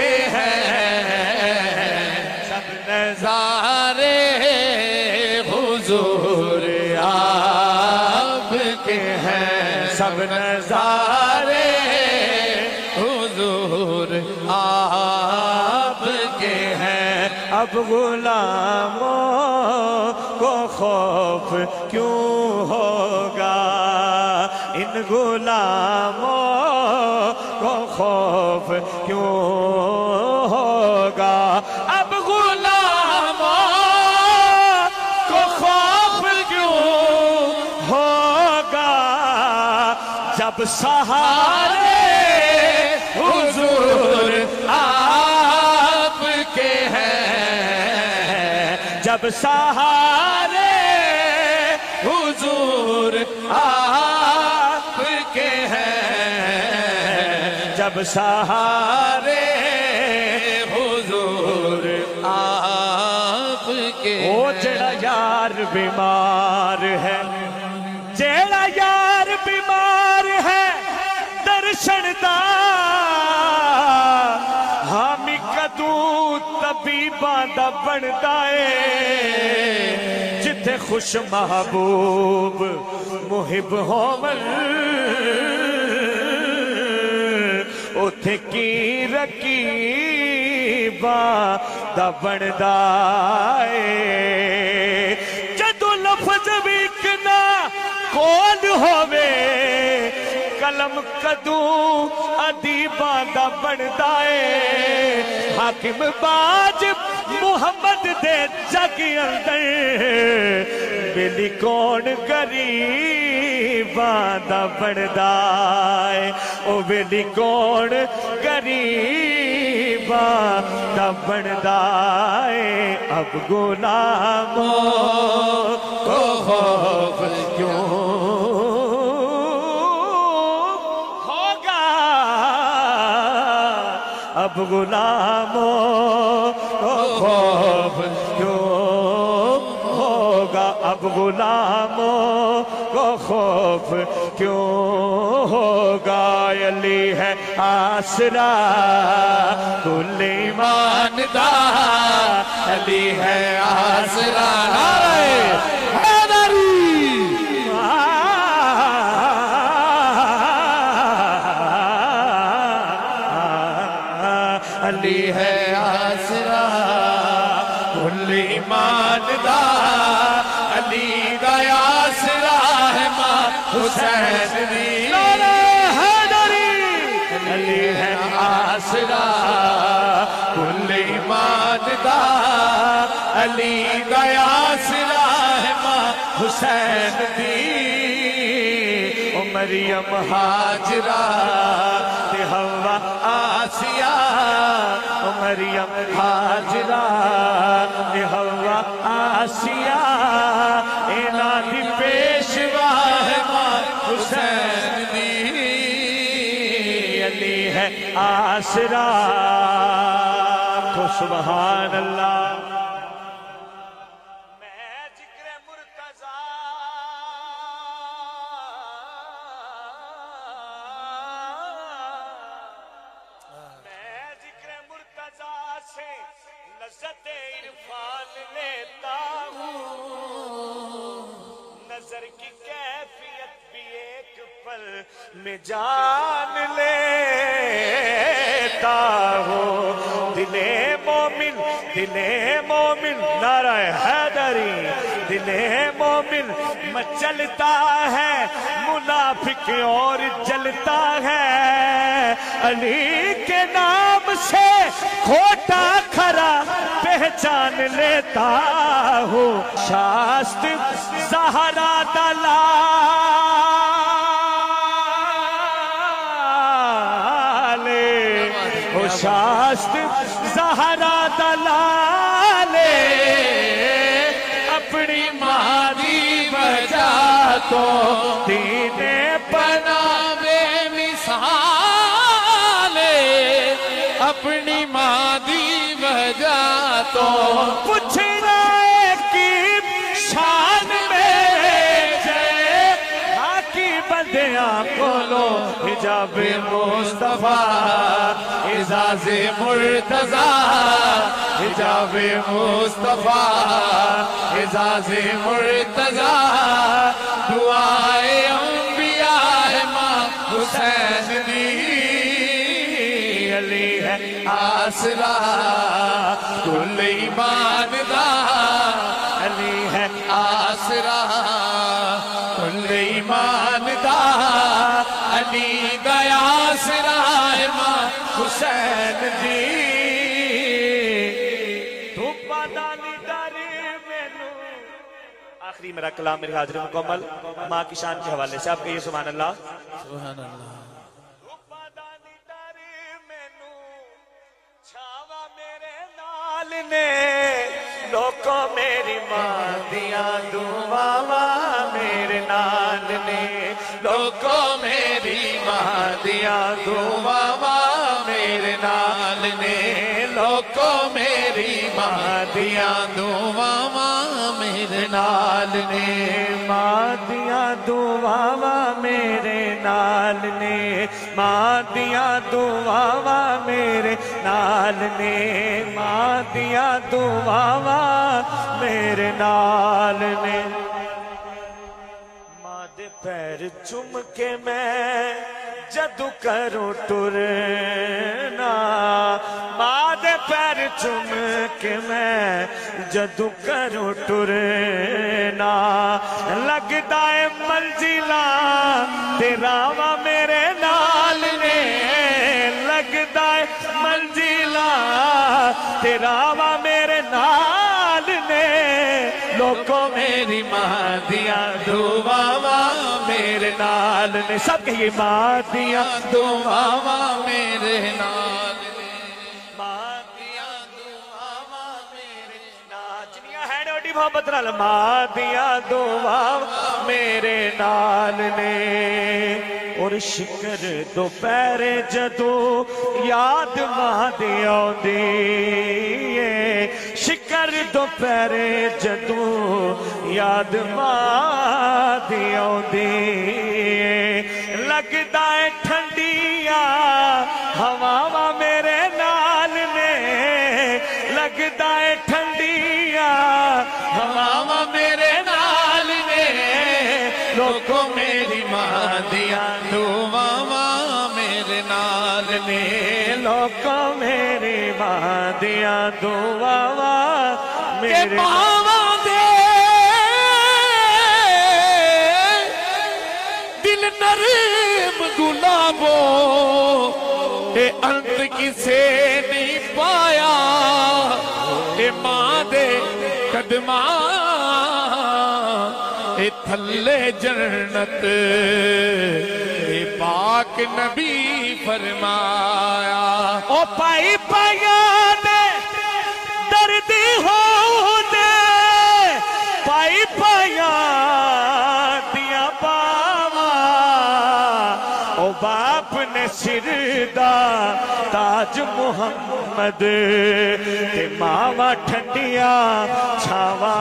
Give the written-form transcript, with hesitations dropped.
کے ہیں سب نظارے حضور آپ کے ہیں سب نظارے حضور آپ کے ہیں اب غلاموں کو خوف کیوں ہوگا ان غلاموں کو خوف کیوں ہوگا اب غلاموں کو خوف کیوں ہوگا جب سہارے حضور آپ کے ہیں جب سہارے حضور آپ کے ہیں جب سہارے حضور آپ کے وہ جڑا یار بیمار ہے جڑا یار بیمار ہے درشن دا حامی کدوں طبیباں دا بندا اے جتھے خوش محبوب محب ہوون اوتھے کی رقیباں دا بندا اے جدوں لفظ ویکنا کون ہووے کلم کدوں ادیباں دا بندا اے حاکم باج محمد دے جگ اندر ویلی کون غریباں دا بندا اے او ویلی کون غریباں دا بندا اے اب غلاموں کو خوف کیوں اب غلاموں کو خوف کیوں ہوگا اب غلاموں کو خوف کیوں ہوگا علی ہے آسرا کل ایماندار علی ہے آسرا علی ہے آسرا کل ایماندار علی دا آسرا ہے ماں حسین دی علی ہے آسرا کل ایماندار علی دا آسرا ہے ماں حسین دی او مریم ہاجرہ تے حوا آسیہ مریم ہاجرہ تے حوا آسیہ اینا دی پیشوا ہے ماں حسین دی علی ہے آسرا کو سبحان اللہ لذت عرفان لیتا ہوں نظر کی کیفیت بھی ایک پل میں جان لیتا ہوں دل مومن نعرہ حیدری دل مومن مچلتا ہے منافق اور جلتا ہے علی کے نام سے کھوٹا کھرا پہچان لیتا ہوں شاست زہرا دلالے او شاست زہرا دلالے اپنی مادی وجہ تو دین بنا بے مثالے اپنی مادی وجہ تو پوچھنا کی شان میں جے ہاکی بندیاں کو لو جب مصطفیٰ اعزاز مرتضیٰ حجاب مصطفیٰ اعزاز مرتضیٰ دعائے انبیاء ماں حسین دی علی ہے آسرا کل ایمان دا علی ہے آسرا کل ایمان دا علی دا آسرا ماں حسین دی دھوپا دانی داری مینو آخری میرا کلام میری حاضر مکمل ماں کی شان کے حوالے سے آپ کہیے سبحان اللہ سبحان اللہ دھوپا دانی داری مینو چھاوا میرے نال نے لوکوں میری ماں دیاں دعاواں میرے نال نے لوکوں میری ماں دیاں دعاواں میرے نال نے لوکوں میری ماں دیاں دعاواں میرے نال نے ماں دیاں دعاواں میرے نال نے ماں دیاں دعاواں میرے نال نے ماں دیاں دعاواں میرے نال نے ماں دے پیر چوم کے میں جدو کروں ٹرنا ماں دے پیر چوم کے میں جدو کروں ٹرنا لگدا ہے منزلاں تیرا وا میرے نال نے لگدا ہے منزلاں تیرا وا میرے نال نے لوکوں میری ماں دیاں دعاواں میرے نال نے سب کہیے ماں دیاں دعاواں میرے نال نے ماں دیاں دعاواں میرے نال جنیاں ہیں اوڈی محبت نال ماں دیاں دعاواں میرے نال نے اور شکر دوپہر جدو یاد ماں دی آؤندی شکر دوپہر جدو یاد ماں دی آؤندی لگدا ہے ٹھنڈیاں ہواواں میرے نال نے لگدا ہے ٹھنڈیاں ہواواں میرے نال نے لوکوں میری ماں دیاں دعاواں میرے نال نے لوکوں میری ماں دیاں دعاواں میرے ماواں دے دل نرم گلابو اے انت کسے نہیں پایا اے ماں دے قدماں اے تھلے جنت اے پاک نبی فرمایا او پائی پایا دے دردی ہو دے پائی پایا دیا باوا او باپ نے سر دا تاج محمد تے ماوا ٹھنڈیاں چھاوا